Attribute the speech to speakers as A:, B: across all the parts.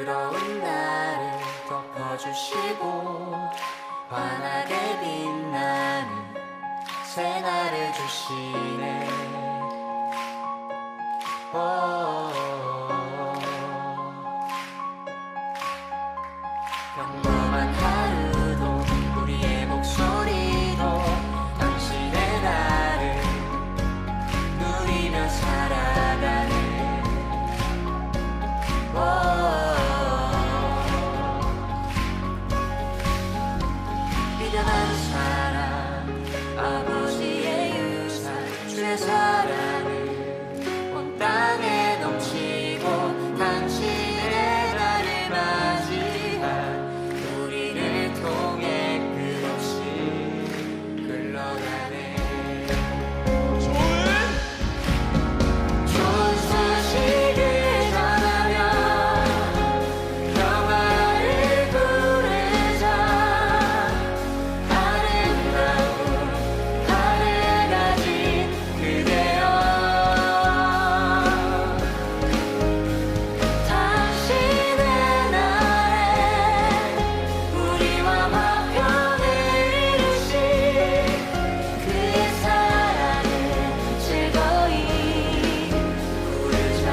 A: 부끄러운 나를 덮어주시고 환하게 빛나는 새날을 주시네. 평범한 하루도 우리의 목소리도 당신의 나를 누리며 살아가네. 미련한 사랑 아버지의 유산 주의 사랑을 온 땅에 넘치고 당신의 나를 맞이한 우리를 통해 끝없이 흘러가네. 좋은 소식을 전하며 평화를 부르자. 아름다운 하늘 가진 그대여, 당신의 나라에 우리와 화평을 이루신 그의 사랑을 즐거이 부르자.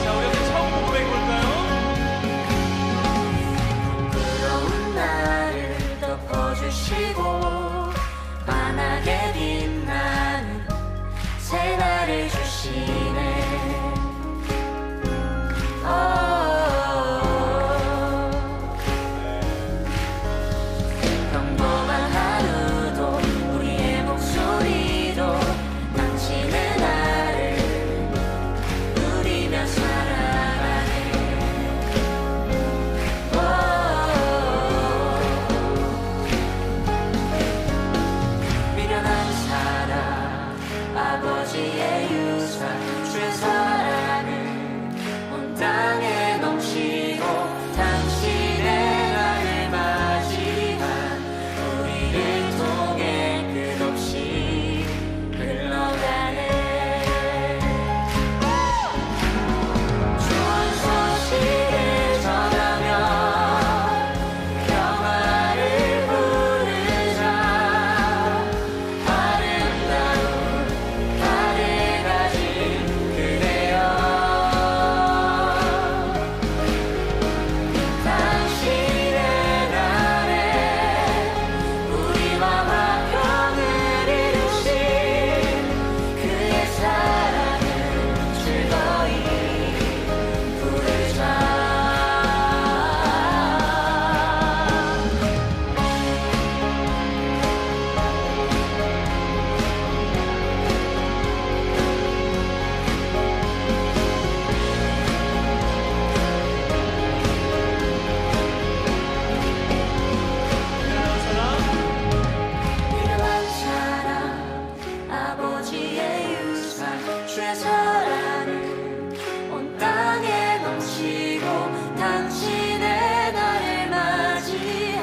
B: 자, 우리 함께 처음 고백해 볼까요?
A: 부끄러운 나를 덮어주시고 환하게 빛나는 새날을 주시네. 평범한 하루도 우리의 목소리도 당신의 나를 누리며 살아가네. 미련한 사랑 아버지의 유산 주의 사랑을 온 땅에 넘치고 당신의 나를 맞이한 우리를 통해 끝없이 흘러가네. 좋은 소식을 전하며 평화를 부르자. 아름다운 하늘 가진 그대여, 당신의 날에 우리와 화평을 이루신 그의 사랑을 즐거이 부르자. 미련한 사랑 아버지의 유산 주의 사랑을 온 땅에 넘치고 당신의 나를 맞이한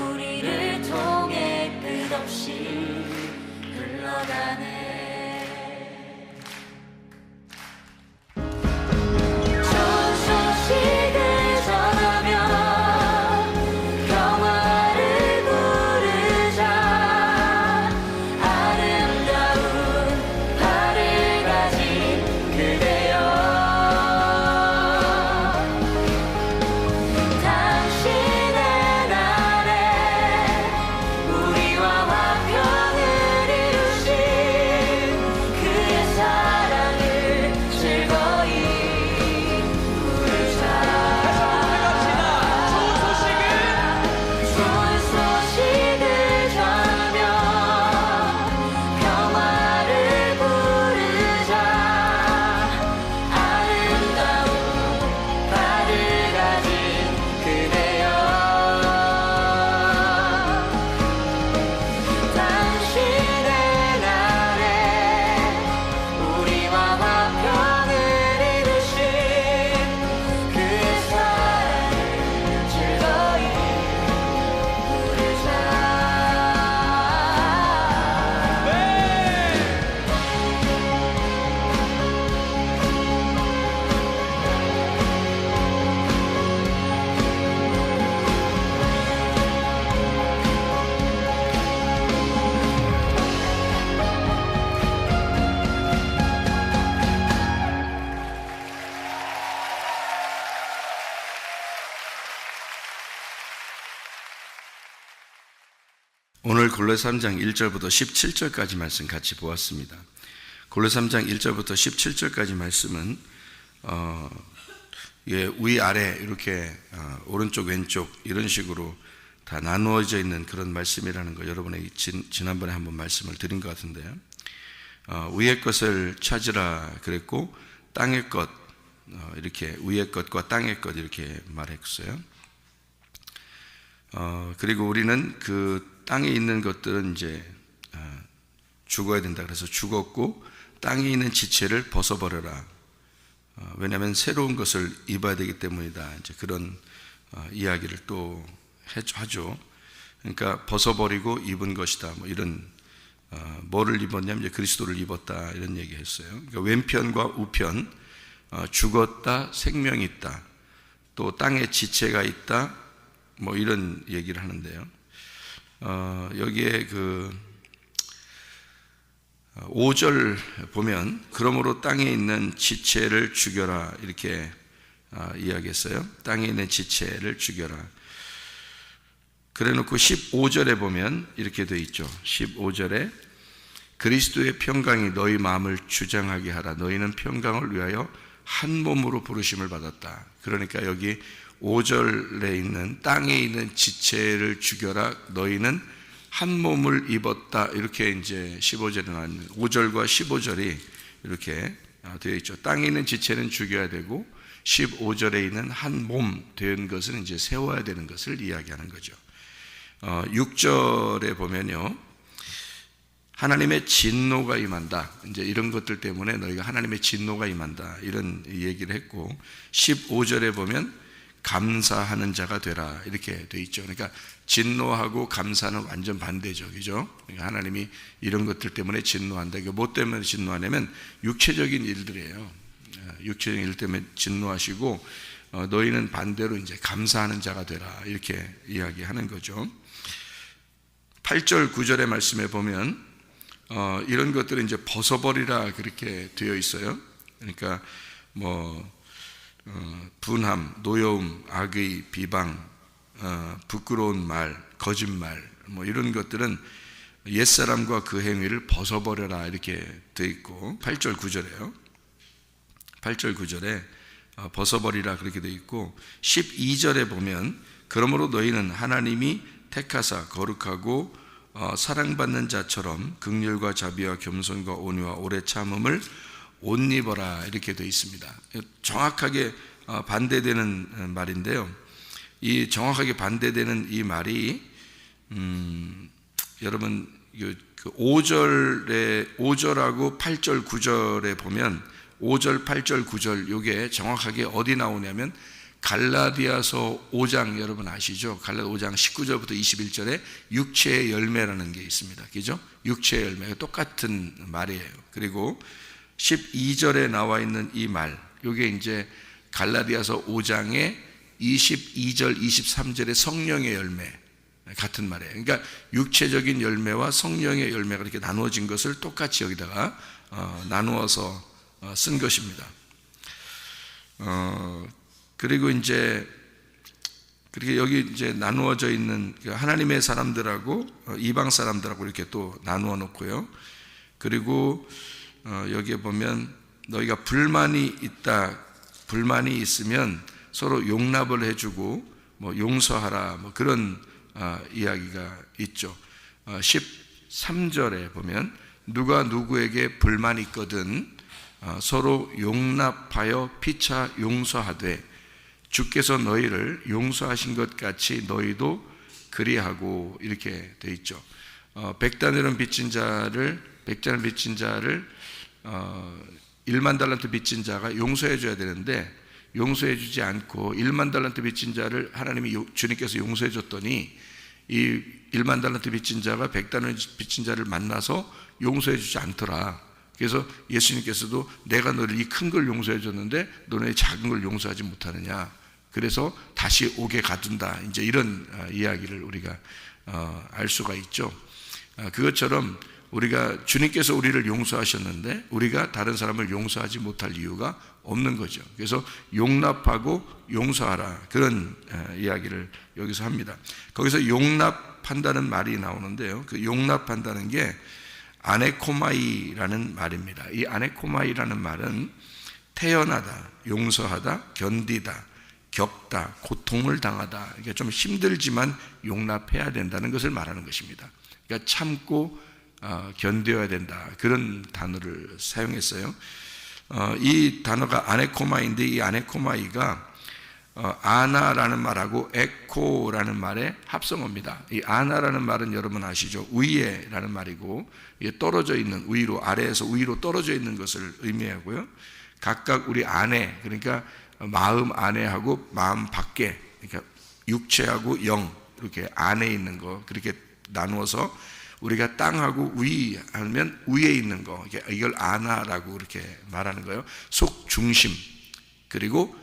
A: 우리를 통해 끝없이 흘러가네. 좋은 소식을 전하며 평화를 부르자. 아름다운 하늘 가진
C: 오늘 골로새 3장 1절부터 17절까지 말씀 같이 보았습니다. 골로새 3장 1절부터 17절까지 말씀은 위아래 이렇게 오른쪽 왼쪽 이런 식으로 다 나누어져 있는 그런 말씀이라는 거 여러분에게 지난번에 한번 말씀을 드린 것 같은데요. 위의 것을 찾으라 그랬고 땅의 것 이렇게 위의 것과 땅의 것 이렇게 말했어요. 그리고 우리는 그 땅에 있는 것들은 이제 죽어야 된다 그래서 죽었고 땅에 있는 지체를 벗어버려라. 왜냐하면 새로운 것을 입어야 되기 때문이다. 이제 그런 이야기를 또 하죠. 그러니까 벗어버리고 입은 것이다. 뭐 이런 뭐를 입었냐면 이제 그리스도를 입었다 이런 얘기했어요. 그러니까 왼편과 우편, 죽었다, 생명이 있다, 또 땅에 지체가 있다, 뭐 이런 얘기를 하는데요. 여기에 그 5절 보면 그러므로 땅에 있는 지체를 죽여라 이렇게 이야기했어요. 땅에 있는 지체를 죽여라. 그래놓고 15절에 보면 이렇게 되어 있죠. 15절에 그리스도의 평강이 너희 마음을 주장하게 하라. 너희는 평강을 위하여 한 몸으로 부르심을 받았다. 그러니까 여기 5절에 있는 땅에 있는 지체를 죽여라. 너희는 한 몸을 입었다. 이렇게 이제 15절에 나옵니다. 5절과 15절이 이렇게 되어 있죠. 땅에 있는 지체는 죽여야 되고 15절에 있는 한 몸 된 것은 이제 세워야 되는 것을 이야기하는 거죠. 6절에 보면요. 하나님의 진노가 임한다. 이제 이런 것들 때문에 너희가 하나님의 진노가 임한다. 이런 얘기를 했고 15절에 보면 감사하는 자가 되라. 이렇게 돼 있죠. 그러니까 진노하고 감사는 완전 반대죠. 그죠? 그러니까 하나님이 이런 것들 때문에 진노한다. 이게 뭐 때문에 진노하냐면 육체적인 일들이에요. 육체적인 일 때문에 진노하시고 너희는 반대로 이제 감사하는 자가 되라. 이렇게 이야기하는 거죠. 8절 9절의 말씀에 보면 이런 것들을 이제 벗어버리라 그렇게 되어 있어요. 그러니까 뭐 분함, 노여움, 악의, 비방, 부끄러운 말, 거짓말 뭐 이런 것들은 옛사람과 그 행위를 벗어버려라 이렇게 되어 있고 8절 9절에요. 8절 9절에 벗어버리라 그렇게 되어 있고 12절에 보면 그러므로 너희는 하나님이 택하사 거룩하고 사랑받는 자처럼 긍휼과 자비와 겸손과 온유와 오래 참음을 옷 입어라 이렇게 되어 있습니다. 정확하게 반대되는 말인데요. 이 정확하게 반대되는 이 말이 여러분 5절하고 8절 9절에 보면 5절 8절 9절 이게 정확하게 어디 나오냐면 갈라디아서 5장 여러분 아시죠? 갈라디아 5장 19절부터 21절에 육체의 열매라는 게 있습니다. 그죠? 육체의 열매가 똑같은 말이에요. 그리고 12절에 나와 있는 이 말, 이게 이제 갈라디아서 5장의 22절, 23절의 성령의 열매 같은 말이에요. 그러니까 육체적인 열매와 성령의 열매가 이렇게 나누어진 것을 똑같이 여기다가 나누어서 쓴 것입니다. 그리고 이제 그렇게 여기 이제 나누어져 있는 하나님의 사람들하고 이방 사람들하고 이렇게 또 나누어 놓고요. 그리고 여기에 보면 너희가 불만이 있으면 서로 용납을 해주고 뭐 용서하라 뭐 그런 이야기가 있죠. 13절에 보면 누가 누구에게 불만이 있거든 서로 용납하여 피차 용서하되 주께서 너희를 용서하신 것 같이 너희도 그리하고 이렇게 돼 있죠. 백단이라는 빚진 자를 1만 달란트 빚진 자가 용서해 줘야 되는데 용서해 주지 않고 1만 달란트 빚진 자를 하나님이 주님께서 용서해 줬더니 이 1만 달란트 빚진 자가 100달란트 빚진 자를 만나서 용서해 주지 않더라. 그래서 예수님께서도 내가 너를 이 큰 걸 용서해 줬는데 너네 작은 걸 용서하지 못하느냐. 그래서 다시 오게 가둔다. 이제 이런 이야기를 우리가 알 수가 있죠. 그것처럼 우리가 주님께서 우리를 용서하셨는데 우리가 다른 사람을 용서하지 못할 이유가 없는 거죠. 그래서 용납하고 용서하라 그런 이야기를 여기서 합니다. 거기서 용납 용납한다는 말이 나오는데요. 그 용납한다는 게 아네코마이라는 말입니다. 이 아네코마이라는 말은 태연하다, 용서하다, 견디다, 겪다, 고통을 당하다. 이게 좀 힘들지만 용납해야 된다는 것을 말하는 것입니다. 그러니까 참고 견뎌야 된다. 그런 단어를 사용했어요. 이 단어가 아네코마이인데 이 아네코마이가 아나라는 말하고 에코라는 말의 합성어입니다. 이 아나라는 말은 여러분 아시죠? 위에라는 말이고 떨어져 있는, 위로, 아래에서 위로 떨어져 있는 것을 의미하고요. 각각 우리 안에, 그러니까 마음 안에하고 마음 밖에, 그러니까 육체하고 영, 이렇게 안에 있는 거, 그렇게 나누어서 우리가 땅하고 위 하면 위에 있는 거, 이걸 아나라고 이렇게 말하는 거예요. 속 중심, 그리고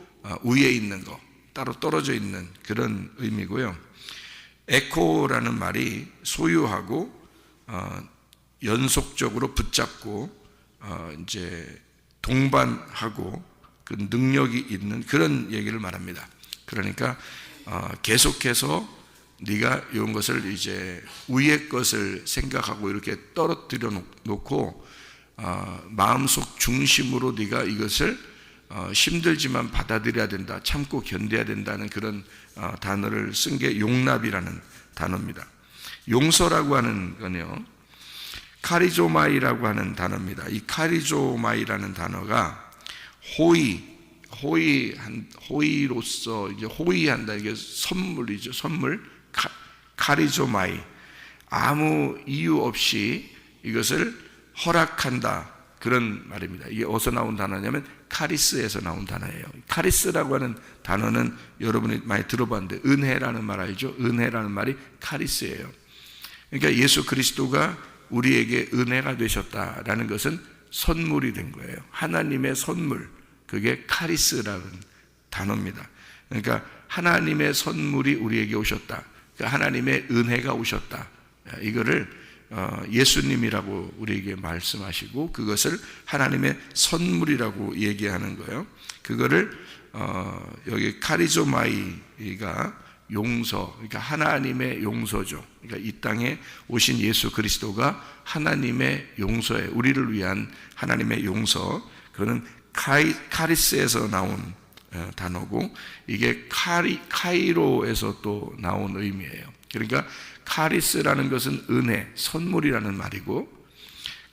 C: 위에 있는 거, 따로 떨어져 있는 그런 의미고요. 에코라는 말이 소유하고 연속적으로 붙잡고 이제 동반하고 그 능력이 있는 그런 얘기를 말합니다. 그러니까 계속해서 네가 이런 것을 이제 위의 것을 생각하고 이렇게 떨어뜨려 놓고 마음속 중심으로 네가 이것을 힘들지만 받아들여야 된다, 참고 견뎌야 된다는 그런 단어를 쓴 게 용납이라는 단어입니다. 용서라고 하는 건요, 카리조마이라고 하는 단어입니다. 이 카리조마이라는 단어가 호의로서 이제 호의한다, 이게 선물이죠. 선물. 카리조마이, 아무 이유 없이 이것을 허락한다, 그런 말입니다. 이게 어디서 나온 단어냐면 카리스에서 나온 단어예요. 카리스라고 하는 단어는 여러분이 많이 들어봤는데 은혜라는 말 알죠? 은혜라는 말이 카리스예요. 그러니까 예수 그리스도가 우리에게 은혜가 되셨다라는 것은 선물이 된 거예요. 하나님의 선물, 그게 카리스라는 단어입니다. 그러니까 하나님의 선물이 우리에게 오셨다, 그러니까 하나님의 은혜가 오셨다, 이거를 예수님이라고 우리에게 말씀하시고 그것을 하나님의 선물이라고 얘기하는 거예요. 그거를 여기 카리조마이가 용서, 그러니까 하나님의 용서죠. 그러니까 이 땅에 오신 예수 그리스도가 하나님의 용서에, 우리를 위한 하나님의 용서, 그거는 카리스에서 나온 단어고, 이게 카이로에서 또 나온 의미예요. 그러니까 카리스라는 것은 은혜, 선물이라는 말이고,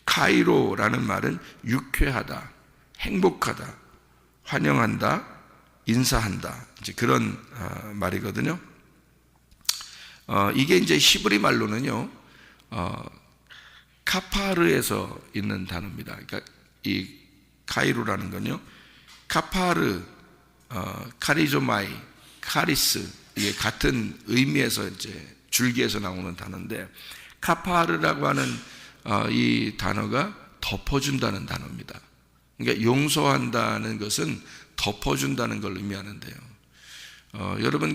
C: 카이로라는 말은 유쾌하다, 행복하다, 환영한다, 인사한다, 이제 그런 말이거든요. 이게 이제 히브리 말로는요, 카파르에서 있는 단어입니다. 그러니까 이 카이로라는 건요, 카파르, 카리조마이, 카리스, 이게 같은 의미에서 이제 줄기에서 나오는 단어인데, 카파르라고 하는 이 단어가 덮어준다는 단어입니다. 그러니까 용서한다는 것은 덮어준다는 걸 의미하는데요. 여러분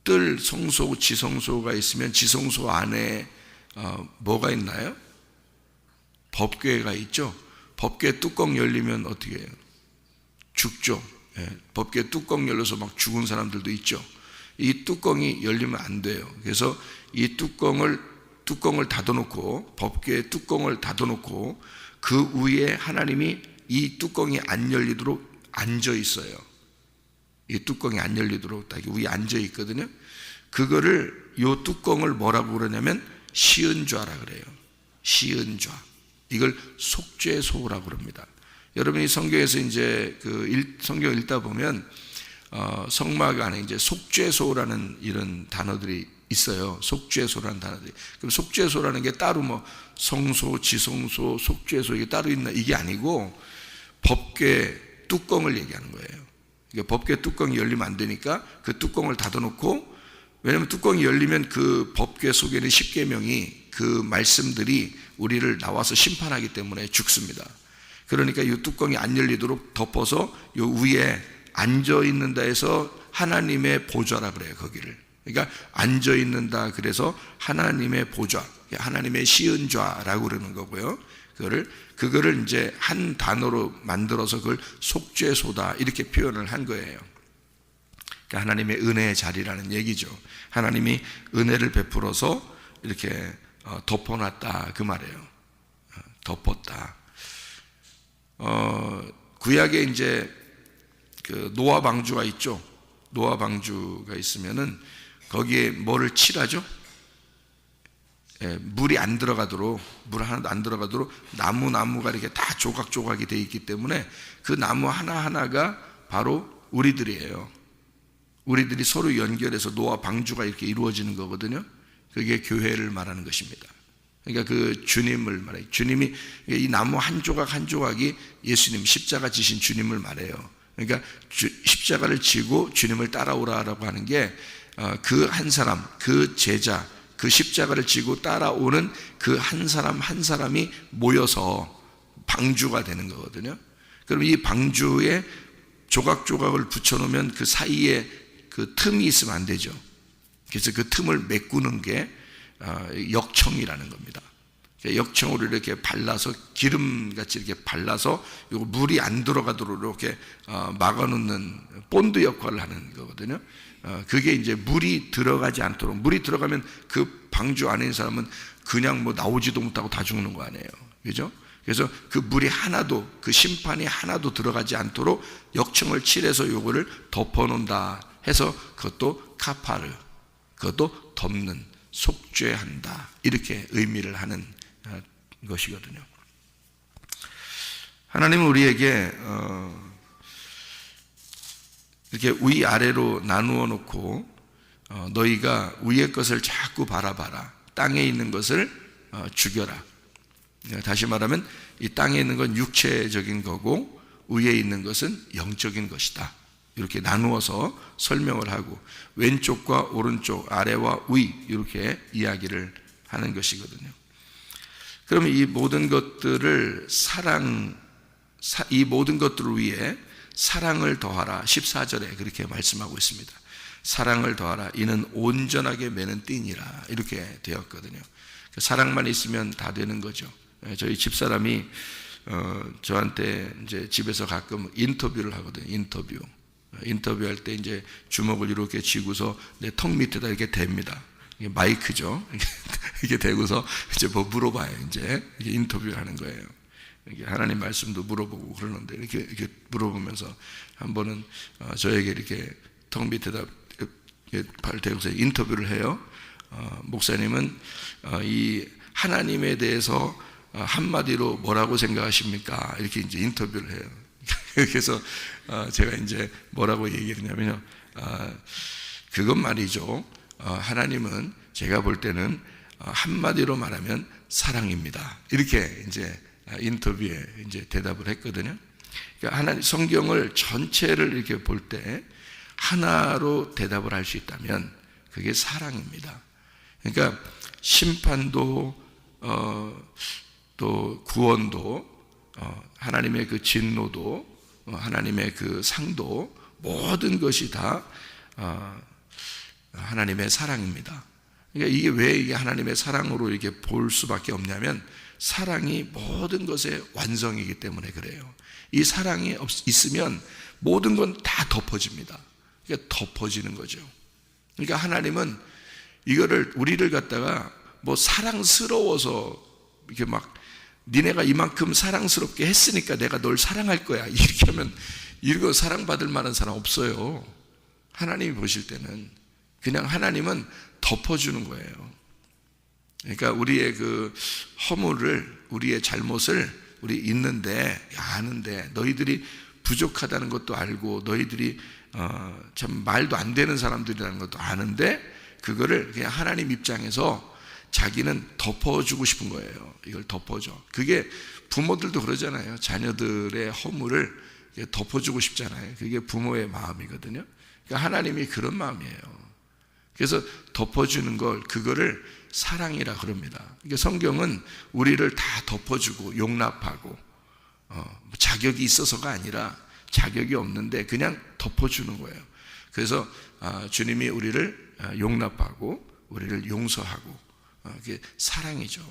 C: 뜰 성소, 지성소가 있으면 지성소 안에 뭐가 있나요? 법궤가 있죠. 법궤 뚜껑 열리면 어떻게 해요? 죽죠. 법궤 뚜껑 열려서 막 죽은 사람들도 있죠. 이 뚜껑이 열리면 안 돼요. 그래서 이 뚜껑을 닫아놓고, 법궤의 뚜껑을 닫아놓고 그 위에 하나님이 이 뚜껑이 안 열리도록 앉아 있어요. 이 뚜껑이 안 열리도록 딱 위에 앉아 있거든요. 그거를, 요 뚜껑을 뭐라고 그러냐면 시은좌라 그래요. 시은좌. 이걸 속죄소라고 그럽니다. 여러분이 성경에서 이제 성경 읽다 보면 성막 안에 이제 속죄소라는 이런 단어들이 있어요. 속죄소라는 단어들이. 그럼 속죄소라는 게 따로 뭐 성소, 지성소, 속죄소 이게 따로 있나, 이게 아니고 법궤 뚜껑을 얘기하는 거예요. 그러니까 법궤 뚜껑이 열리면 안 되니까 그 뚜껑을 닫아놓고, 왜냐하면 뚜껑이 열리면 그 법궤 속에는 십계명이, 그 말씀들이 우리를 나와서 심판하기 때문에 죽습니다. 그러니까 이 뚜껑이 안 열리도록 덮어서 요 위에 앉아 있는다 해서 하나님의 보좌라 그래요, 거기를. 그러니까 앉아 있는다, 그래서 하나님의 보좌, 하나님의 시은좌라고 그러는 거고요. 그거를 이제 한 단어로 만들어서 그걸 속죄소다, 이렇게 표현을 한 거예요. 그러니까 하나님의 은혜의 자리라는 얘기죠. 하나님이 은혜를 베풀어서 이렇게 덮어놨다 그 말이에요. 덮었다. 구약에 이제 그 노아 방주가 있죠. 노아 방주가 있으면은 거기에 뭐를 칠하죠? 물이 안 들어가도록, 물 하나도 안 들어가도록 나무가 이렇게 다 조각조각이 되어 있기 때문에 그 나무 하나하나가 바로 우리들이에요. 우리들이 서로 연결해서 노아 방주가 이렇게 이루어지는 거거든요. 그게 교회를 말하는 것입니다. 그러니까 그 주님을 말해요. 주님이 이 나무 한 조각 한 조각이 예수님 십자가 지신 주님을 말해요. 그러니까 십자가를 지고 주님을 따라오라라고 하는 게 그 한 사람, 그 제자, 그 십자가를 지고 따라오는 그 한 사람 한 사람이 모여서 방주가 되는 거거든요. 그럼 이 방주에 조각조각을 붙여놓으면 그 사이에 그 틈이 있으면 안 되죠. 그래서 그 틈을 메꾸는 게 역청이라는 겁니다. 역청으로 이렇게 발라서 기름같이 이렇게 발라서 요 물이 안 들어가도록 이렇게 막아놓는 본드 역할을 하는 거거든요. 그게 이제 물이 들어가지 않도록, 물이 들어가면 그 방주 안에 있는 사람은 그냥 뭐 나오지도 못하고 다 죽는 거 아니에요. 그죠? 그래서 그 물이 하나도, 그 심판이 하나도 들어가지 않도록 역청을 칠해서 요거를 덮어놓는다 해서 그것도 카파르, 그것도 덮는, 속죄한다, 이렇게 의미를 하는 것이거든요. 하나님은 우리에게 이렇게 위아래로 나누어 놓고 너희가 위의 것을 자꾸 바라봐라, 땅에 있는 것을 죽여라. 다시 말하면 이 땅에 있는 건 육체적인 거고 위에 있는 것은 영적인 것이다, 이렇게 나누어서 설명을 하고 왼쪽과 오른쪽, 아래와 위, 이렇게 이야기를 하는 것이거든요. 그러면 이 모든 것들을 이 모든 것들을 위해 사랑을 더하라, 14절에 그렇게 말씀하고 있습니다. 사랑을 더하라, 이는 온전하게 매는 띠니라, 이렇게 되었거든요. 사랑만 있으면 다 되는 거죠. 저희 집사람이 저한테 이제 집에서 가끔 인터뷰를 하거든요. 인터뷰할 때 이제 주먹을 이렇게 쥐고서 내 턱 밑에다 이렇게 댑니다. 이게 마이크죠. 이게 대고서 이제 뭐 물어봐요. 이제 이게 인터뷰를 하는 거예요. 이게 하나님 말씀도 물어보고 그러는데 이렇게 물어보면서 한 번은 저에게 이렇게 턱 밑에다 발 대고서 인터뷰를 해요. 목사님은 이 하나님에 대해서 한마디로 뭐라고 생각하십니까? 이렇게 이제 인터뷰를 해요. 그래서 제가 이제 뭐라고 얘기했냐면요. 그건 말이죠. 하나님은 제가 볼 때는 한마디로 말하면 사랑입니다, 이렇게 이제 인터뷰에 이제 대답을 했거든요. 그러니까 하나님 성경을 전체를 이렇게 볼 때 하나로 대답을 할 수 있다면 그게 사랑입니다. 그러니까 심판도 또 구원도 하나님의 그 진노도 하나님의 그 상도, 모든 것이 다 하나님의 사랑입니다. 그러니까 이게 왜 이게 하나님의 사랑으로 이렇게 볼 수밖에 없냐면 사랑이 모든 것의 완성이기 때문에 그래요. 이 사랑이 있으면 모든 건 다 덮어집니다. 그러니까 덮어지는 거죠. 그러니까 하나님은 이거를 우리를 갖다가 뭐 사랑스러워서 이렇게 막 니네가 이만큼 사랑스럽게 했으니까 내가 널 사랑할 거야, 이렇게 하면 이거 사랑받을 만한 사람 없어요. 하나님이 보실 때는 그냥 하나님은 덮어주는 거예요. 그러니까 우리의 그 허물을, 우리의 잘못을 우리 있는데, 아는데, 너희들이 부족하다는 것도 알고 너희들이 참 말도 안 되는 사람들이라는 것도 아는데 그거를 그냥 하나님 입장에서 자기는 덮어주고 싶은 거예요. 이걸 덮어줘. 그게 부모들도 그러잖아요. 자녀들의 허물을 덮어주고 싶잖아요. 그게 부모의 마음이거든요. 그러니까 하나님이 그런 마음이에요. 그래서 덮어주는 걸, 그거를 사랑이라 그럽니다. 그러니까 성경은 우리를 다 덮어주고 용납하고 자격이 있어서가 아니라 자격이 없는데 그냥 덮어주는 거예요. 그래서 주님이 우리를 용납하고 우리를 용서하고, 그게 사랑이죠.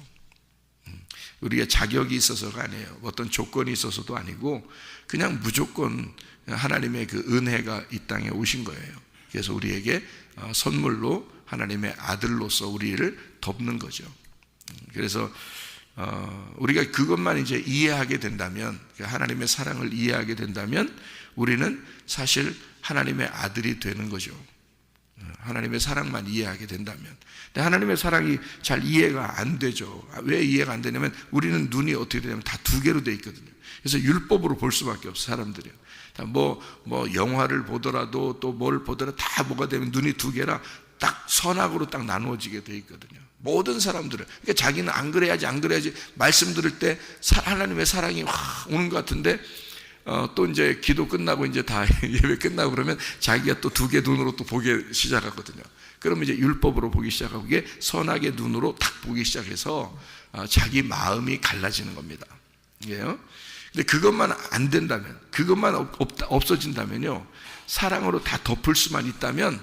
C: 우리가 자격이 있어서가 아니에요. 어떤 조건이 있어서도 아니고 그냥 무조건 하나님의 그 은혜가 이 땅에 오신 거예요. 그래서 우리에게 선물로 하나님의 아들로서 우리를 덮는 거죠. 그래서 우리가 그것만 이제 이해하게 된다면, 하나님의 사랑을 이해하게 된다면 우리는 사실 하나님의 아들이 되는 거죠. 하나님의 사랑만 이해하게 된다면. 근데 하나님의 사랑이 잘 이해가 안 되죠. 왜 이해가 안 되냐면 우리는 눈이 어떻게 되냐면 다 두 개로 돼 있거든요. 그래서 율법으로 볼 수밖에 없어요, 사람들이요. 뭐 영화를 보더라도 또 뭘 보더라도 다 뭐가 되면 눈이 두 개라 딱 선악으로 딱 나누어지게 돼 있거든요. 모든 사람들은. 그러니까 자기는 안 그래야지 말씀 들을 때 하나님의 사랑이 확 오는 것 같은데 또 이제 기도 끝나고 이제 다 예배 끝나고 그러면 자기가 또 두 개 눈으로 또 보기 시작하거든요. 그러면 이제 율법으로 보기 시작하고 이게 선악의 눈으로 딱 보기 시작해서 자기 마음이 갈라지는 겁니다. 이게요. 근데 그것만 안 된다면, 그것만 없어진다면요, 사랑으로 다 덮을 수만 있다면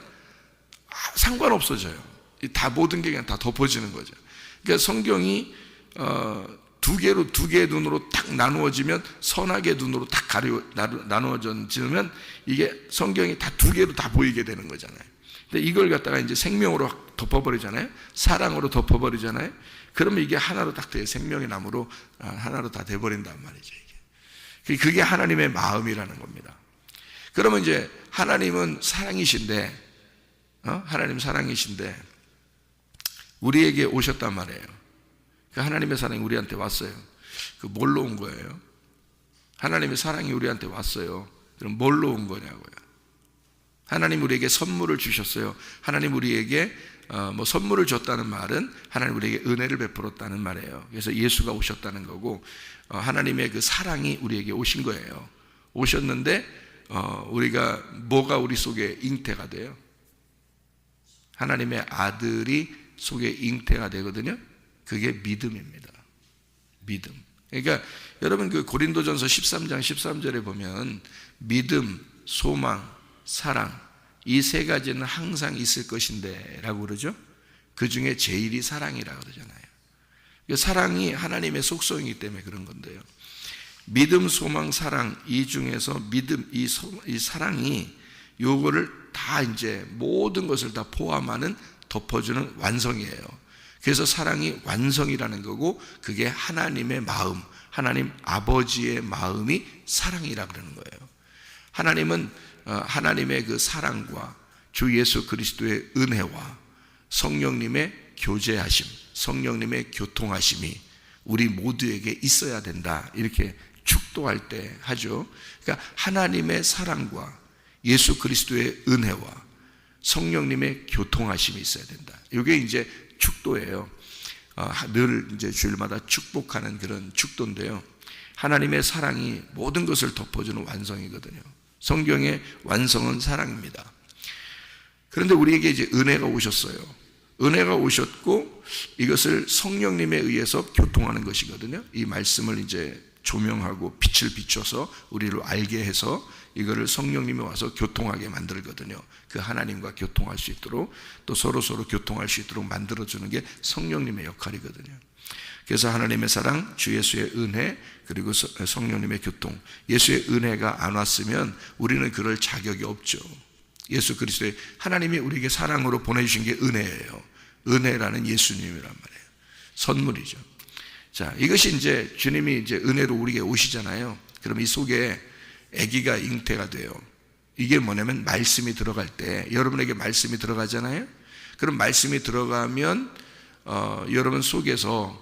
C: 상관없어져요. 다 모든 게 그냥 다 덮어지는 거죠. 그러니까 성경이 두 개의 눈으로 딱 나누어지면, 선악의 눈으로 딱 나누어지면 이게 성경이 다 두 개로 다 보이게 되는 거잖아요. 근데 이걸 갖다가 이제 생명으로 덮어버리잖아요. 사랑으로 덮어버리잖아요. 그러면 이게 하나로 딱 돼요. 생명의 나무로 하나로 다 돼버린단 말이죠. 이게. 그게 하나님의 마음이라는 겁니다. 그러면 이제 하나님은 사랑이신데, 하나님 사랑이신데 우리에게 오셨단 말이에요. 그 하나님의 사랑이 우리한테 왔어요. 그 뭘로 온 거예요? 하나님의 사랑이 우리한테 왔어요. 그럼 뭘로 온 거냐고요? 하나님 우리에게 선물을 주셨어요. 하나님 우리에게 뭐 선물을 줬다는 말은 하나님 우리에게 은혜를 베풀었다는 말이에요. 그래서 예수가 오셨다는 거고, 하나님의 그 사랑이 우리에게 오신 거예요. 오셨는데 우리가 뭐가 우리 속에 잉태가 돼요? 하나님의 아들이 속에 잉태가 되거든요. 그게 믿음입니다. 믿음. 그러니까 여러분 그 고린도전서 13장 13절에 보면 믿음, 소망, 사랑, 이 세 가지는 항상 있을 것인데 라고 그러죠. 그 중에 제일이 사랑이라고 그러잖아요. 사랑이 하나님의 속성이기 때문에 그런 건데요. 믿음, 소망, 사랑, 이 중에서 믿음, 이 사랑이 요거를 다 이제 모든 것을 다 포함하는 덮어주는 완성이에요. 그래서 사랑이 완성이라는 거고, 그게 하나님의 마음, 하나님 아버지의 마음이 사랑이라 그러는 거예요. 하나님은 하나님의 그 사랑과 주 예수 그리스도의 은혜와 성령님의 교제하심, 성령님의 교통하심이 우리 모두에게 있어야 된다, 이렇게 축도할 때 하죠. 그러니까 하나님의 사랑과 예수 그리스도의 은혜와 성령님의 교통하심이 있어야 된다. 이게 이제 축도예요. 늘 이제 주일마다 축복하는 그런 축도인데요. 하나님의 사랑이 모든 것을 덮어주는 완성이거든요. 성경의 완성은 사랑입니다. 그런데 우리에게 이제 은혜가 오셨어요. 은혜가 오셨고 이것을 성령님에 의해서 교통하는 것이거든요. 이 말씀을 이제 조명하고 빛을 비춰서 우리를 알게 해서 이거를 성령님이 와서 교통하게 만들거든요. 그 하나님과 교통할 수 있도록, 또 서로 교통할 수 있도록 만들어주는 게 성령님의 역할이거든요. 그래서 하나님의 사랑, 주 예수의 은혜, 그리고 성령님의 교통. 예수의 은혜가 안 왔으면 우리는 그럴 자격이 없죠. 예수 그리스도의, 하나님이 우리에게 사랑으로 보내주신 게 은혜예요. 은혜라는 예수님이란 말이에요. 선물이죠. 자, 이것이 이제 주님이 이제 은혜로 우리에게 오시잖아요. 그럼 이 속에 아기가 잉태가 돼요. 이게 뭐냐면 말씀이 들어갈 때, 여러분에게 말씀이 들어가잖아요. 그럼 말씀이 들어가면 여러분 속에서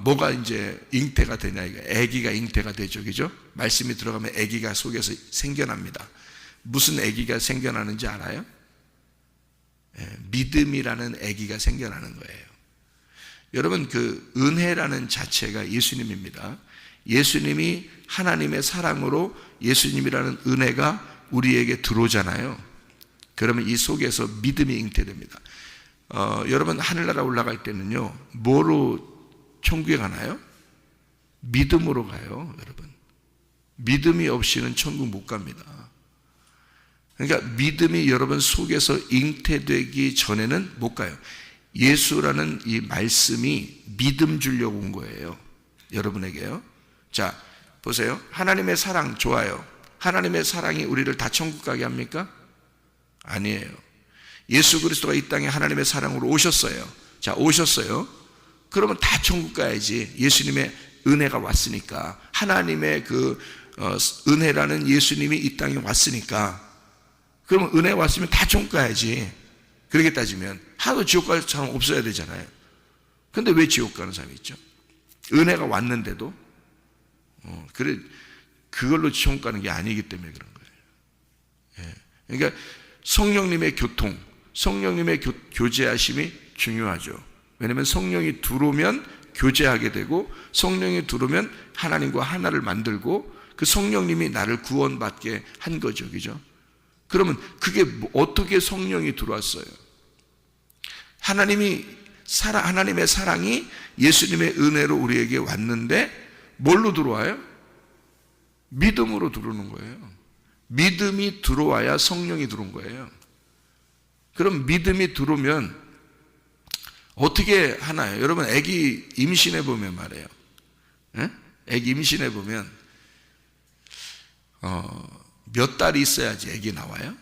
C: 뭐가 이제 잉태가 되냐, 이거 아기가 잉태가 되죠, 그죠? 말씀이 들어가면 아기가 속에서 생겨납니다. 무슨 아기가 생겨나는지 알아요? 믿음이라는 아기가 생겨나는 거예요. 여러분 그 은혜라는 자체가 예수님입니다. 예수님이 하나님의 사랑으로 예수님이라는 은혜가 우리에게 들어오잖아요. 그러면 이 속에서 믿음이 잉태됩니다. 여러분 하늘나라 올라갈 때는요, 뭐로 천국에 가나요? 믿음으로 가요, 여러분. 믿음이 없이는 천국 못 갑니다. 그러니까 믿음이 여러분 속에서 잉태되기 전에는 못 가요. 예수라는 이 말씀이 믿음 주려고 온 거예요, 여러분에게요. 자, 보세요. 하나님의 사랑 좋아요. 하나님의 사랑이 우리를 다 천국 가게 합니까? 아니에요. 예수 그리스도가 이 땅에 하나님의 사랑으로 오셨어요. 자, 오셨어요. 그러면 다 천국 가야지. 예수님의 은혜가 왔으니까. 하나님의 그 은혜라는 예수님이 이 땅에 왔으니까. 그러면 은혜 왔으면 다 천국 가야지. 그렇게 따지면 하나도 지옥 갈 사람 없어야 되잖아요. 근데 왜 지옥 가는 사람이 있죠? 은혜가 왔는데도 그래 그걸로 지옥 가는 게 아니기 때문에 그런 거예요. 예. 그러니까 성령님의 교통, 성령님의 교제하심이 중요하죠. 왜냐하면 성령이 들어오면 교제하게 되고 성령이 들어오면 하나님과 하나를 만들고 그 성령님이 나를 구원받게 한 거죠. 그죠? 그러면 그게 어떻게 성령이 들어왔어요? 하나님의 사랑이 예수님의 은혜로 우리에게 왔는데 뭘로 들어와요? 믿음으로 들어오는 거예요. 믿음이 들어와야 성령이 들어온 거예요. 그럼 믿음이 들어오면 어떻게 하나요? 여러분 아기 임신해 보면 말이에요. 아기 임신해 보면 몇 달이 있어야지 아기 나와요?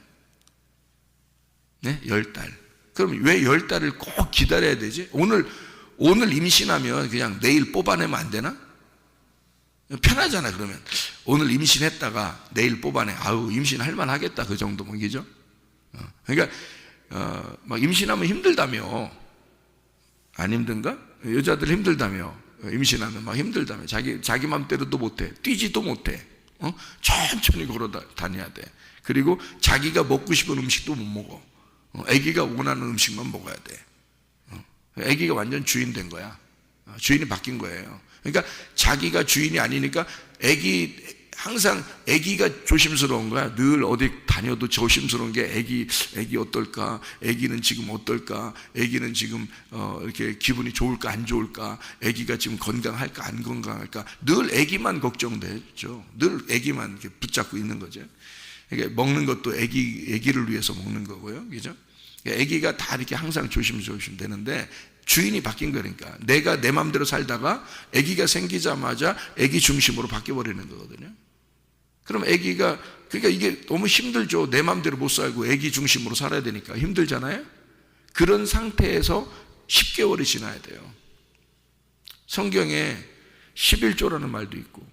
C: 네? 10달. 그럼 왜 10달을 꼭 기다려야 되지? 오늘 임신하면 그냥 내일 뽑아내면 안 되나? 편하잖아. 그러면 오늘 임신했다가 내일 뽑아내. 아우 임신할 만하겠다. 그 정도면. 그죠? 그러니까 막 임신하면 힘들다며. 안 힘든가? 여자들 힘들다며. 임신하면 막 힘들다며. 자기 맘대로도 못해. 뛰지도 못해. 천천히 걸어 다녀야 돼. 그리고 자기가 먹고 싶은 음식도 못 먹어. 아기가 원하는 음식만 먹어야 돼. 아기가 완전 주인 된 거야. 주인이 바뀐 거예요. 그러니까 자기가 주인이 아니니까 항상 아기가 조심스러운 거야. 늘 어디 다녀도 조심스러운 게 아기 어떨까? 아기는 지금 어떨까? 아기는 지금 이렇게 기분이 좋을까 안 좋을까? 아기가 지금 건강할까 안 건강할까? 늘 아기만 걱정되죠. 늘 아기만 이렇게 붙잡고 있는 거죠. 그러니까 먹는 것도 아기를 위해서 먹는 거고요. 그죠? 아기가 다 이렇게 항상 조심조심 되는데 주인이 바뀐 거니까 내가 내 마음대로 살다가 아기가 생기자마자 아기 중심으로 바뀌어 버리는 거거든요. 그럼 아기가 그러니까 이게 너무 힘들죠. 내 마음대로 못 살고 아기 중심으로 살아야 되니까 힘들잖아요. 그런 상태에서 10개월이 지나야 돼요. 성경에 11조라는 말도 있고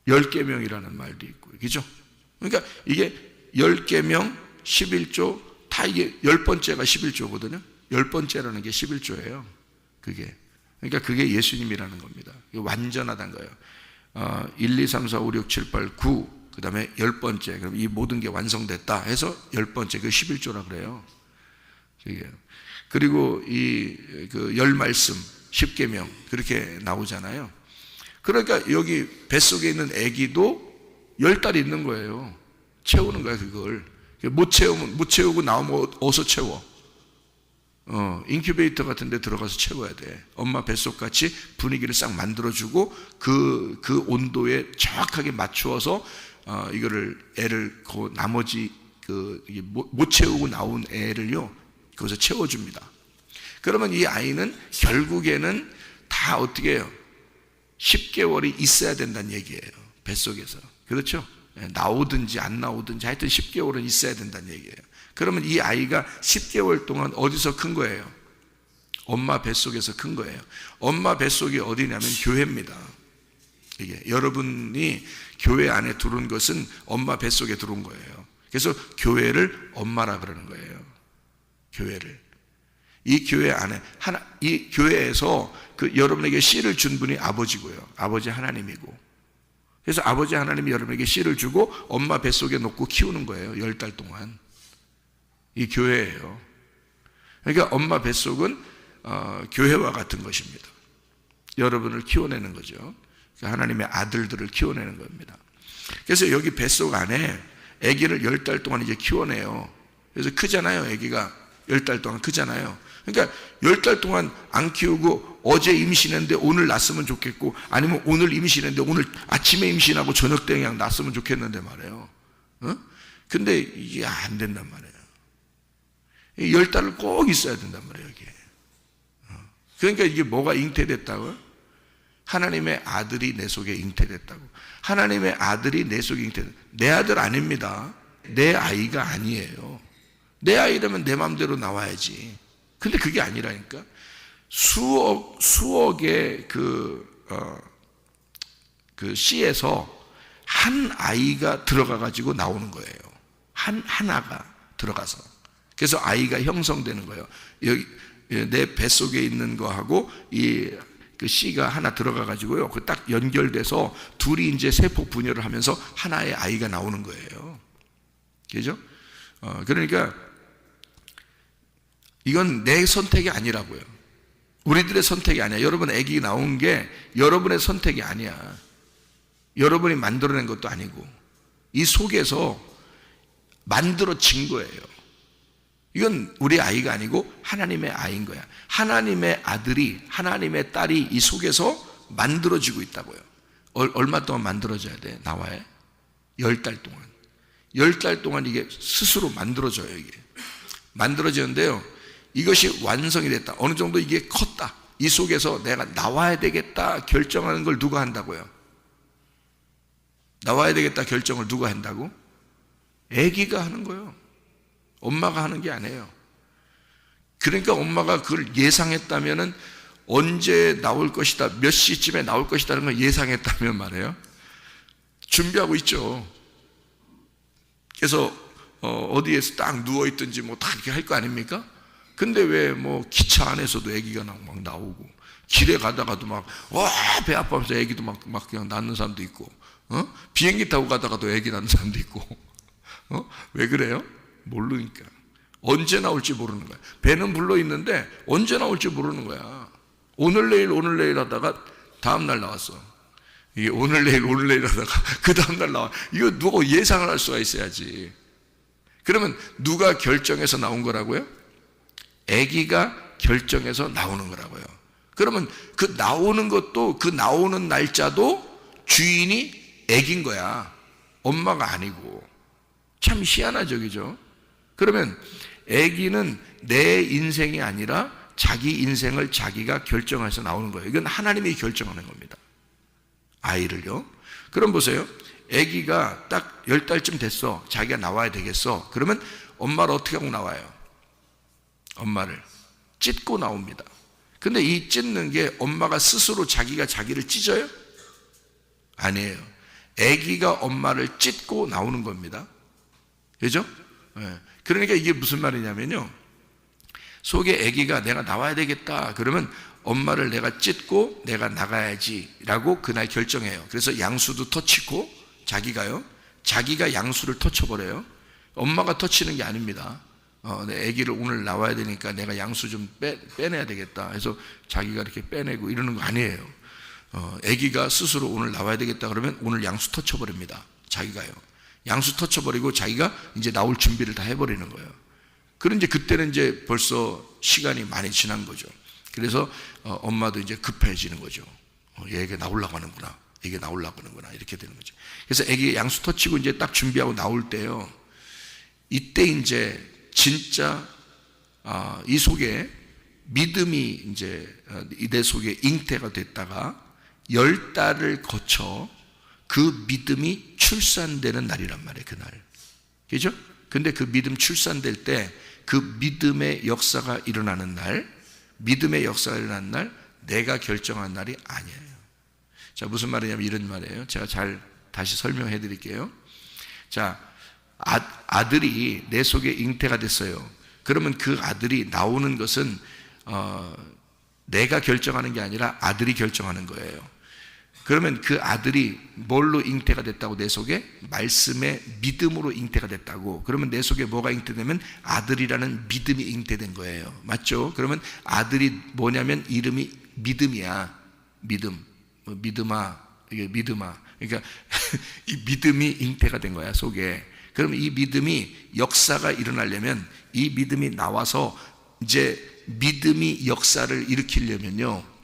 C: 10계명이라는 말도 있고 그죠? 그러니까 이게 10계명, 11조 다 이게 10번째가 11조거든요. 10번째라는 게 11조예요. 그러니까 그게 예수님이라는 겁니다. 완전하다는 거예요. 1, 2, 3, 4, 5, 6, 7, 8, 9, 그 다음에 10번째. 그럼 이 모든 게 완성됐다 해서 10번째, 그 11조라 그래요. 그리고 그 10말씀, 10계명, 그렇게 나오잖아요. 그러니까 여기 뱃속에 있는 아기도 10달이 있는 거예요. 채우는 거야, 그걸. 못 채우고 나오면 어디서 채워? 인큐베이터 같은 데 들어가서 채워야 돼. 엄마 뱃속같이 분위기를 싹 만들어주고 그 온도에 정확하게 맞추어서 애를 그 나머지 못 채우고 나온 애를요 거기서 채워줍니다. 그러면 이 아이는 결국에는 다 어떻게 해요? 10개월이 있어야 된다는 얘기예요. 뱃속에서. 그렇죠? 나오든지 안 나오든지 하여튼 10개월은 있어야 된다는 얘기예요. 그러면 이 아이가 10개월 동안 어디서 큰 거예요? 엄마 뱃속에서 큰 거예요. 엄마 뱃속이 어디냐면 교회입니다. 이게 여러분이 교회 안에 들어온 것은 엄마 뱃속에 들어온 거예요. 그래서 교회를 엄마라 그러는 거예요. 교회를. 이 교회 안에 이 교회에서 여러분에게 씨를 준 분이 아버지고요. 아버지 하나님이고. 그래서 아버지 하나님이 여러분에게 씨를 주고 엄마 뱃속에 놓고 키우는 거예요. 10달 동안. 이 교회예요. 그러니까 엄마 뱃속은 교회와 같은 것입니다. 여러분을 키워내는 거죠. 그러니까 하나님의 아들들을 키워내는 겁니다. 그래서 여기 뱃속 안에 아기를 10달 동안 이제 키워내요. 그래서 크잖아요. 아기가 10달 동안 크잖아요. 그러니까 10달 동안 안 키우고 어제 임신했는데 오늘 낳았으면 좋겠고, 아니면 오늘 임신했는데 오늘 아침에 임신하고 저녁 때 그냥 낳았으면 좋겠는데 말이에요. 근데 이게 안 된단 말이에요. 10달을 꼭 있어야 된단 말이에요, 이게. 그러니까 이게 뭐가 잉태됐다고요? 하나님의 아들이 내 속에 잉태됐다고. 하나님의 아들이 내 속에 잉태됐다. 내 아들 아닙니다. 내 아이가 아니에요. 내 아이라면 내 마음대로 나와야지. 근데 그게 아니라니까. 수억의 그 씨에서 한 아이가 들어가 가지고 나오는 거예요. 하나가 들어가서. 그래서 아이가 형성되는 거예요. 여기 내 뱃속에 있는 거하고 그 씨가 하나 들어가 가지고요. 그 딱 연결돼서 둘이 이제 세포 분열을 하면서 하나의 아이가 나오는 거예요. 그죠? 그러니까 이건 내 선택이 아니라고요. 우리들의 선택이 아니야. 여러분 아기 나온 게 여러분의 선택이 아니야. 여러분이 만들어낸 것도 아니고 이 속에서 만들어진 거예요. 이건 우리 아이가 아니고 하나님의 아이인 거야. 하나님의 아들이, 하나님의 딸이 이 속에서 만들어지고 있다고요. 얼마 동안 만들어져야 돼? 나와요? 10달 동안. 10달 동안 이게 스스로 만들어져요. 이게 만들어지는데요, 이것이 완성이 됐다, 어느 정도 이게 컸다, 이 속에서 내가 나와야 되겠다 결정하는 걸 누가 한다고요? 나와야 되겠다 결정을 누가 한다고? 아기가 하는 거예요. 엄마가 하는 게 아니에요. 그러니까 엄마가 그걸 예상했다면은 언제 나올 것이다, 몇 시쯤에 나올 것이다는 걸 예상했다면 말이에요, 준비하고 있죠. 그래서 어디에서 딱 누워있든지 뭐 다 이렇게 할 거 아닙니까? 근데 왜 뭐 기차 안에서도 아기가 막 나오고, 길에 가다가도 막 와 배 아파서 아기도 막 그냥 낳는 사람도 있고, 비행기 타고 가다가도 아기 낳는 사람도 있고, 왜 그래요? 모르니까. 언제 나올지 모르는 거야. 배는 불러 있는데 언제 나올지 모르는 거야. 오늘 내일 하다가 다음날 나왔어. 이게 오늘 내일 하다가 그 다음날 나와. 이거 누가 예상을 할 수가 있어야지. 그러면 누가 결정해서 나온 거라고요? 아기가 결정해서 나오는 거라고요. 그러면 그 나오는 것도, 그 나오는 날짜도 주인이 아기인 거야. 엄마가 아니고. 참 희한하죠, 그죠? 그러면 아기는 내 인생이 아니라 자기 인생을 자기가 결정해서 나오는 거예요. 이건 하나님이 결정하는 겁니다. 아이를요. 그럼 보세요. 아기가 딱 10달쯤 됐어. 자기가 나와야 되겠어. 그러면 엄마를 어떻게 하고 나와요? 엄마를 찢고 나옵니다. 근데 이 찢는 게 엄마가 스스로 자기가 자기를 찢어요? 아니에요. 아기가 엄마를 찢고 나오는 겁니다. 그죠? 네. 그러니까 이게 무슨 말이냐면요, 속에 아기가 내가 나와야 되겠다 그러면 엄마를 내가 찢고 내가 나가야지 라고 그날 결정해요. 그래서 양수도 터치고, 자기가 양수를 터쳐버려요. 엄마가 터치는 게 아닙니다. 내 아기를 오늘 나와야 되니까 내가 양수 좀 빼내야 되겠다 해서 자기가 이렇게 빼내고 이러는 거 아니에요. 아기가 스스로 오늘 나와야 되겠다 그러면 오늘 양수 터쳐버립니다. 자기가요. 양수 터쳐버리고 자기가 이제 나올 준비를 다 해버리는 거예요. 그런데 그때는 이제 벌써 시간이 많이 지난 거죠. 그래서 엄마도 이제 급해지는 거죠. 얘가 나오려고 하는구나, 얘가 나오려고 하는구나, 이렇게 되는 거죠. 그래서 애기 양수 터치고 이제 딱 준비하고 나올 때요, 이때 이제 진짜 이 속에 믿음이 이제 내 속에 잉태가 됐다가 10달을 거쳐 그 믿음이 출산되는 날이란 말이에요. 그날. 그죠? 근데 그 믿음 출산될 때 그 믿음의 역사가 일어나는 날, 믿음의 역사가 일어나는 날, 내가 결정한 날이 아니에요. 자, 무슨 말이냐면 이런 말이에요. 제가 잘 다시 설명해 드릴게요. 자, 아들이 내 속에 잉태가 됐어요. 그러면 그 아들이 나오는 것은 내가 결정하는 게 아니라 아들이 결정하는 거예요. 그러면 그 아들이 뭘로 잉태가 됐다고? 내 속에 말씀의 믿음으로 잉태가 됐다고. 그러면 내 속에 뭐가 잉태되면 아들이라는 믿음이 잉태된 거예요. 맞죠? 그러면 아들이 뭐냐면 이름이 믿음이야. 믿음. 믿음아. 이게 믿음아. 그러니까 이 믿음이 잉태가 된 거야, 속에. 그러면 이 믿음이 역사가 일어나려면, 이 믿음이 나와서 이제 믿음이 역사를 일으키려면요,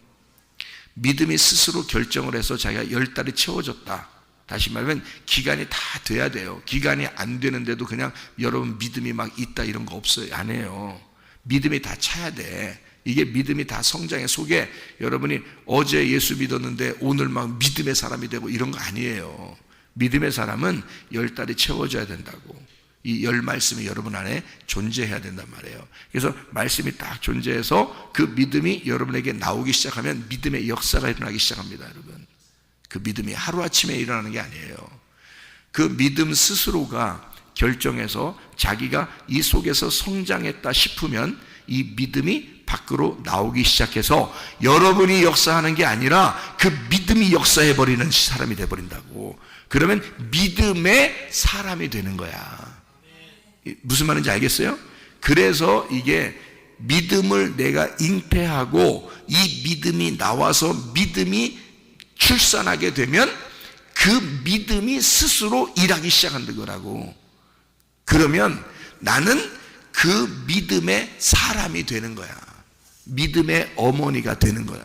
C: 믿음이 스스로 결정을 해서 자기가 10달이 채워졌다. 다시 말하면 기간이 다 돼야 돼요. 기간이 안 되는데도 그냥 여러분 믿음이 막 있다 이런 거 없어요. 안 해요. 믿음이 다 차야 돼. 이게 믿음이 다 성장의 속에, 여러분이 어제 예수 믿었는데 오늘 막 믿음의 사람이 되고 이런 거 아니에요. 믿음의 사람은 10달이 채워져야 된다고. 이 열 말씀이 여러분 안에 존재해야 된단 말이에요. 그래서 말씀이 딱 존재해서 그 믿음이 여러분에게 나오기 시작하면 믿음의 역사가 일어나기 시작합니다. 여러분, 그 믿음이 하루아침에 일어나는 게 아니에요. 그 믿음 스스로가 결정해서 자기가 이 속에서 성장했다 싶으면 이 믿음이 밖으로 나오기 시작해서 여러분이 역사하는 게 아니라 그 믿음이 역사해버리는 사람이 돼버린다고. 그러면 믿음의 사람이 되는 거야. 무슨 말인지 알겠어요? 그래서 이게 믿음을 내가 잉태하고 이 믿음이 나와서 믿음이 출산하게 되면 그 믿음이 스스로 일하기 시작한다는 거라고. 그러면 나는 그 믿음의 사람이 되는 거야. 믿음의 어머니가 되는 거야.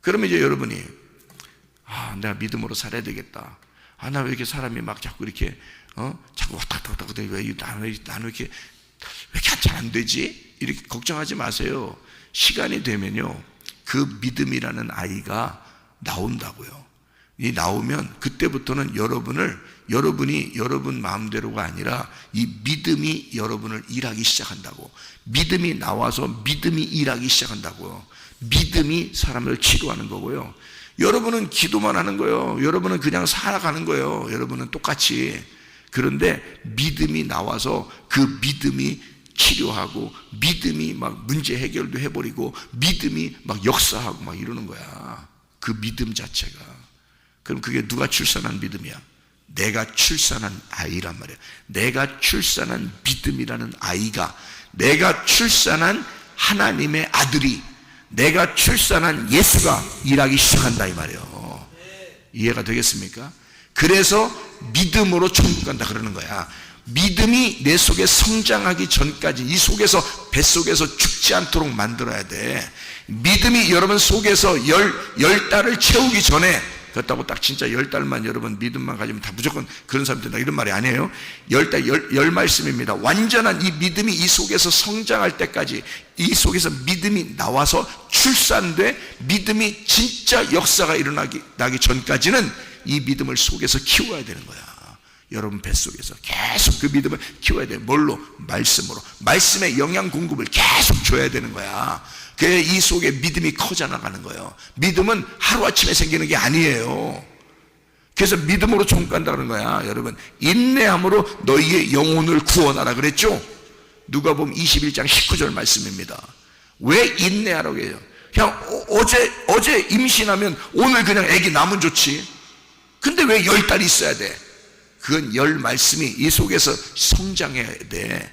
C: 그러면 이제 여러분이 내가 믿음으로 살아야 되겠다. 나 왜 이렇게 사람이 막 자꾸 이렇게 자꾸 왔다 갔다 왜 나는 왜 이렇게 잘 안 되지? 이렇게 걱정하지 마세요. 시간이 되면요 그 믿음이라는 아이가 나온다고요. 이 나오면 그때부터는 여러분이 여러분 마음대로가 아니라 이 믿음이 여러분을 일하기 시작한다고. 믿음이 나와서 믿음이 일하기 시작한다고요. 믿음이 사람을 치료하는 거고요. 여러분은 기도만 하는 거예요. 여러분은 그냥 살아가는 거예요. 여러분은 똑같이. 그런데 믿음이 나와서 그 믿음이 치료하고 믿음이 막 문제 해결도 해버리고 믿음이 막 역사하고 막 이러는 거야. 그 믿음 자체가. 그럼 그게 누가 출산한 믿음이야? 내가 출산한 아이란 말이야. 내가 출산한 믿음이라는 아이가, 내가 출산한 하나님의 아들이, 내가 출산한 예수가 일하기 시작한다 이 말이에요. 이해가 되겠습니까? 그래서 믿음으로 천국 간다 그러는 거야. 믿음이 내 속에 성장하기 전까지 이 속에서 뱃속에서 죽지 않도록 만들어야 돼. 믿음이 여러분 속에서 열 달을 채우기 전에, 그렇다고 딱 진짜 10달만 여러분 믿음만 가지면 다 무조건 그런 사람이 된다 이런 말이 아니에요. 10달 열 말씀입니다. 완전한 이 믿음이 이 속에서 성장할 때까지, 이 속에서 믿음이 나와서 출산돼 믿음이 진짜 역사가 일어나기 전까지는 이 믿음을 속에서 키워야 되는 거야. 여러분 뱃속에서 계속 그 믿음을 키워야 돼. 뭘로? 말씀으로. 말씀의 영양 공급을 계속 줘야 되는 거야. 그래 이 속에 믿음이 커져나가는 거예요. 믿음은 하루아침에 생기는 게 아니에요. 그래서 믿음으로 종 간다는 거야. 여러분, 인내함으로 너희의 영혼을 구원하라 그랬죠? 누가복음 21장 19절 말씀입니다. 왜 인내하라고 해요? 그냥 어제 임신하면 오늘 그냥 아기 낳으면 좋지. 근데 왜 10달이 있어야 돼? 그건 열 말씀이 이 속에서 성장해야 돼.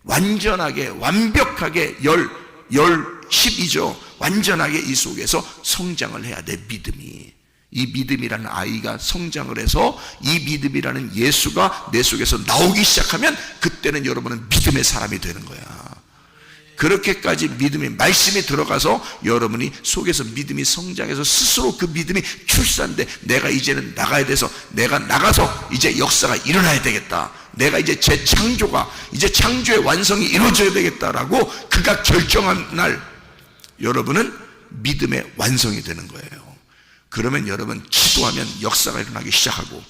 C: 완전하게 완벽하게 10이죠. 완전하게 이 속에서 성장을 해야 돼. 믿음이. 이 믿음이라는 아이가 성장을 해서 이 믿음이라는 예수가 내 속에서 나오기 시작하면 그때는 여러분은 믿음의 사람이 되는 거야. 그렇게까지 믿음이 말씀이 들어가서 여러분이 속에서 믿음이 성장해서 스스로 그 믿음이 출산돼. 내가 이제는 나가야 돼서 내가 나가서 이제 역사가 일어나야 되겠다. 내가 이제 재창조가 이제 창조의 완성이 이루어져야 되겠다라고 그가 결정한 날 여러분은 믿음의 완성이 되는 거예요. 그러면 여러분 기도하면 역사가 일어나기 시작하고,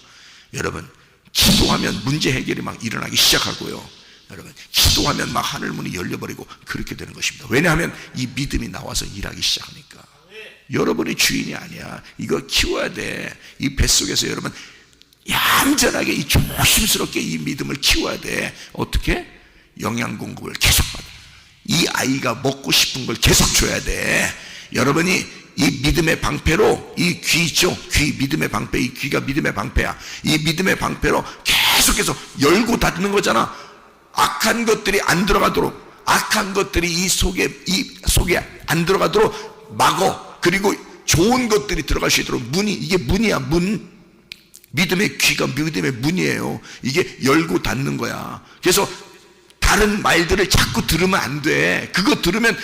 C: 여러분 기도하면 문제 해결이 막 일어나기 시작하고요. 여러분 기도하면 막 하늘문이 열려버리고 그렇게 되는 것입니다. 왜냐하면 이 믿음이 나와서 일하기 시작하니까. 여러분이 주인이 아니야. 이거 키워야 돼. 이 뱃속에서 여러분 얌전하게 이 조심스럽게 이 믿음을 키워야 돼. 어떻게? 영양 공급을 계속 받아. 이 아이가 먹고 싶은 걸 계속 줘야 돼. 여러분이 이 믿음의 방패로, 이 귀 있죠? 귀, 믿음의 방패. 이 귀가 믿음의 방패야. 이 믿음의 방패로 계속해서 열고 닫는 거잖아. 악한 것들이 안 들어가도록, 악한 것들이 이 속에 안 들어가도록 막어. 그리고 좋은 것들이 들어갈 수 있도록 문이, 이게 문이야. 문. 믿음의 귀가 믿음의 문이에요. 이게 열고 닫는 거야. 그래서 다른 말들을 자꾸 들으면 안 돼. 그거 들으면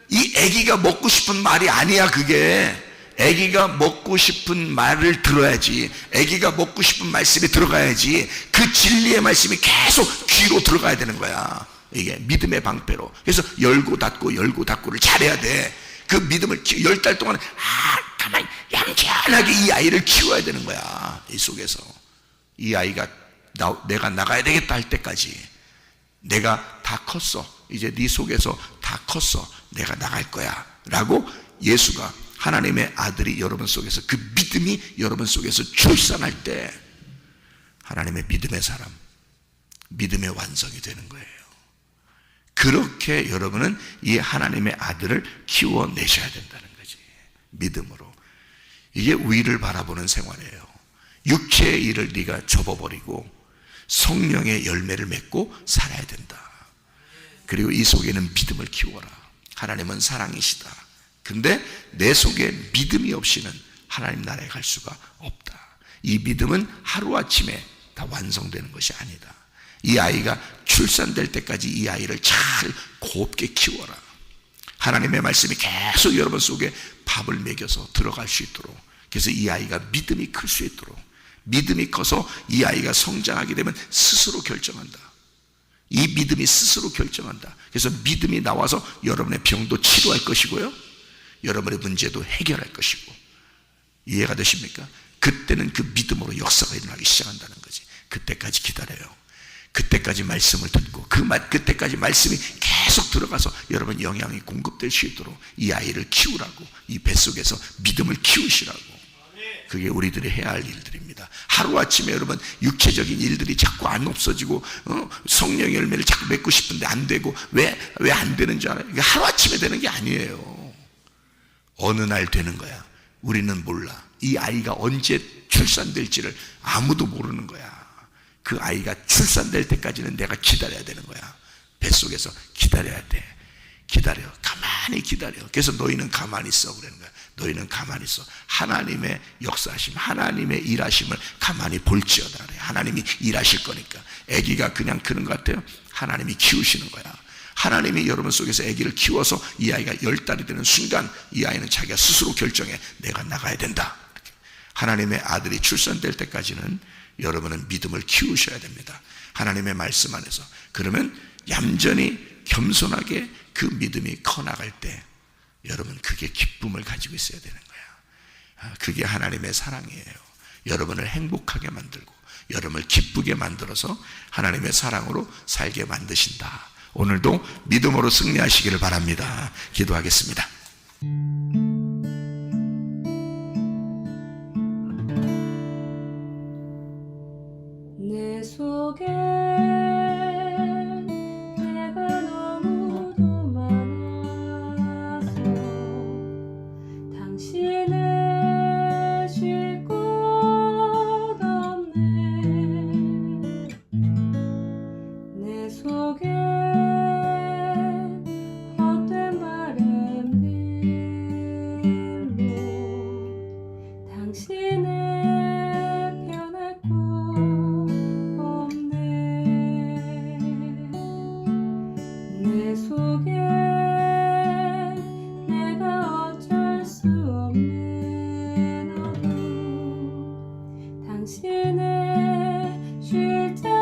C: 이 아기가 먹고 싶은 말이 아니야. 그게 아기가 먹고 싶은 말을 들어야지. 아기가 먹고 싶은 말씀이 들어가야지. 그 진리의 말씀이 계속 귀로 들어가야 되는 거야. 이게 믿음의 방패로. 그래서 열고 닫고를 잘해야 돼. 그 믿음을 10달 동안 가만히 얌전하게 이 아이를 키워야 되는 거야. 이 속에서 이 아이가 내가 나가야 되겠다 할 때까지 내가 다 컸어. 이제 네 속에서 다 컸어. 내가 나갈 거야. 라고 예수가 하나님의 아들이 여러분 속에서 그 믿음이 여러분 속에서 출산할 때 하나님의 믿음의 사람, 믿음의 완성이 되는 거예요. 그렇게 여러분은 이 하나님의 아들을 키워내셔야 된다는 거지. 믿음으로. 이게 위를 바라보는 생활이에요. 육체의 일을 네가 접어버리고 성령의 열매를 맺고 살아야 된다. 그리고 이 속에는 믿음을 키워라. 하나님은 사랑이시다. 근데 내 속에 믿음이 없이는 하나님 나라에 갈 수가 없다. 이 믿음은 하루아침에 다 완성되는 것이 아니다. 이 아이가 출산될 때까지 이 아이를 잘 곱게 키워라. 하나님의 말씀이 계속 여러분 속에 밥을 먹여서 들어갈 수 있도록, 그래서 이 아이가 믿음이 클 수 있도록, 믿음이 커서 이 아이가 성장하게 되면 스스로 결정한다. 이 믿음이 스스로 결정한다. 그래서 믿음이 나와서 여러분의 병도 치료할 것이고요, 여러분의 문제도 해결할 것이고. 이해가 되십니까? 그때는 그 믿음으로 역사가 일어나기 시작한다는 거지. 그때까지 기다려요. 그때까지 말씀을 듣고 그때까지 말씀이 계속 들어가서 여러분 영향이 공급될 수 있도록 이 아이를 키우라고, 이 뱃속에서 믿음을 키우시라고. 그게 우리들이 해야 할 일들입니다. 하루아침에 여러분 육체적인 일들이 자꾸 안 없어지고 성령의 열매를 자꾸 맺고 싶은데 안 되고, 왜 안 되는 줄 알아요? 이게 하루아침에 되는 게 아니에요. 어느 날 되는 거야. 우리는 몰라. 이 아이가 언제 출산될지를 아무도 모르는 거야. 그 아이가 출산될 때까지는 내가 기다려야 되는 거야. 뱃속에서 기다려야 돼. 기다려. 가만히 기다려. 그래서 너희는 가만히 있어 그러는 거야. 너희는 가만히 있어. 하나님의 역사하심, 하나님의 일하심을 가만히 볼지어다. 하나님이 일하실 거니까. 아기가 그냥 크는 것 같아요? 하나님이 키우시는 거야. 하나님이 여러분 속에서 아기를 키워서 이 아이가 10달이 되는 순간 이 아이는 자기가 스스로 결정해. 내가 나가야 된다. 이렇게. 하나님의 아들이 출산될 때까지는 여러분은 믿음을 키우셔야 됩니다. 하나님의 말씀 안에서. 그러면 얌전히 겸손하게 그 믿음이 커나갈 때 여러분 그게 기쁨을 가지고 있어야 되는 거야. 그게 하나님의 사랑이에요. 여러분을 행복하게 만들고 여러분을 기쁘게 만들어서 하나님의 사랑으로 살게 만드신다. 오늘도 믿음으로 승리하시기를 바랍니다. 기도하겠습니다.
A: 내 속에 내가 너무도 많아서 당신을 쉴 곳 없네. 내 속에 헛된 바램들로 당신을 변할 곳 없네. 내 속에 내가 어쩔 수 없는 어둠, 당신을 쉴 자